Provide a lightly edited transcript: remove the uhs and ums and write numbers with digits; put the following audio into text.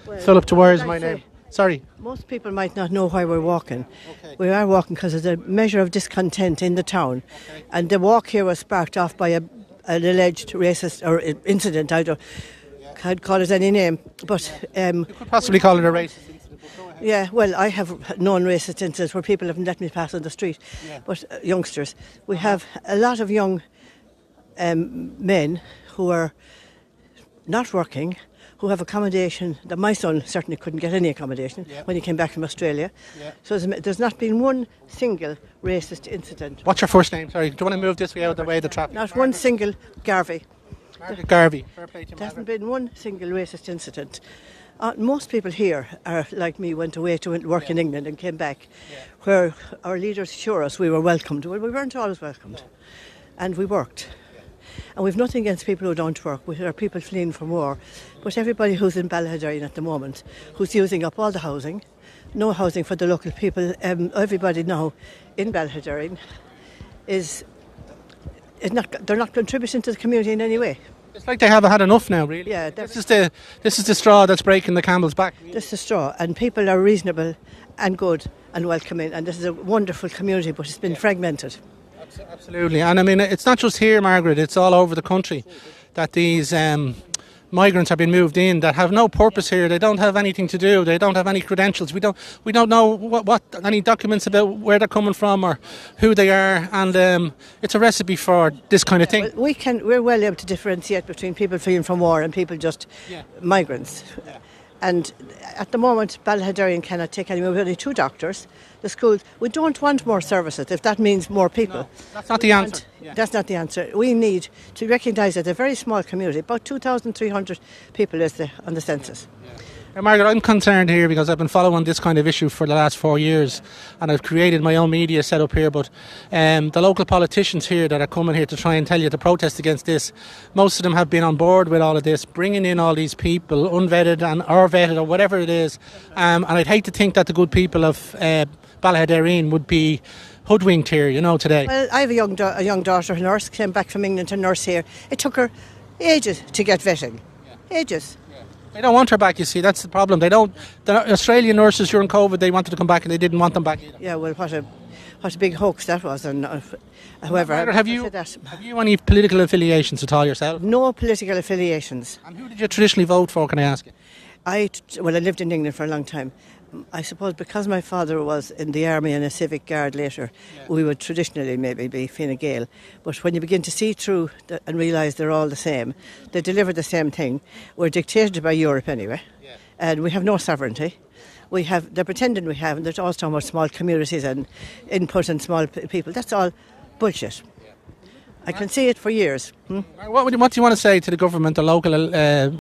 Well, Philip DWYER is my name. Sorry. Most people might not know why we're walking. Okay. We are walking because there's a measure of discontent in the town. Okay. And the walk here was sparked off by an alleged racist or incident. I'd call it any name. But you could possibly call it a racist incident. But go ahead. Yeah, well, I have known racist incidents where people haven't let me pass on the street. Yeah. But youngsters. We have a lot of young men who are not working, who have accommodation. That my son certainly couldn't get any accommodation when he came back from Australia. Yeah. So there's not been one single racist incident. What's your first name? Sorry, do you want to move this way out of the way of the traffic? Not one single Garvey. Margaret Garvey. Fair play to you, there hasn't been one single racist incident. Most people here are like me, went away to work in England and came back, where our leaders assure us we were welcomed. Well, we weren't always welcomed, and we worked. And we've nothing against people who don't work. We are people fleeing from war. But everybody who's in Ballaghaderreen at the moment, who's using up all the housing, no housing for the local people, everybody now in Ballaghaderreen they're not contributing to the community in any way. It's like they haven't had enough now, really. Yeah, this is the straw that's breaking the camel's back. Really. This is the straw, and people are reasonable and good and welcoming, and this is a wonderful community, but it's been fragmented. Absolutely, and I mean it's not just here, Margaret. It's all over the country that these migrants have been moved in that have no purpose here. They don't have anything to do. They don't have any credentials. We don't know what any documents about where they're coming from or who they are, and it's a recipe for this kind of thing. Well, we're well able to differentiate between people fleeing from war and people just migrants. Yeah. And at the moment, Ballaghaderreen cannot take any more. We have only 2 doctors. The schools, we don't want more services if that means more people. No, that's not the answer. That's not the answer. We need to recognise that a very small community, about 2,300 people is on the census. Yeah. Margaret, I'm concerned here because I've been following this kind of issue for the last 4 years, and I've created my own media set up here, but the local politicians here that are coming here to try and tell you to protest against this, most of them have been on board with all of this, bringing in all these people, unvetted or vetted or whatever it is, and I'd hate to think that the good people of Ballaghaderreen would be hoodwinked here, today. Well, I have a young daughter, a nurse, came back from England to nurse here. It took her ages to get vetting. Yeah. Ages. Yeah. They don't want her back, you see, that's the problem. The Australian nurses during COVID, they wanted to come back and they didn't want them back either. Yeah, well, what a big hoax that was. And however, Margaret, have you any political affiliations at all yourself? No political affiliations. And who did you traditionally vote for, can I ask you? I lived in England for a long time. I suppose because my father was in the army and a civic guard later, we would traditionally maybe be Fine Gael. But when you begin to see through and realise they're all the same, they deliver the same thing. We're dictated by Europe anyway, and we have no sovereignty. They're pretending we have, and they're always talking about small communities and input and small people. That's all bullshit. I can see it for years. What do you want to say to the government, the local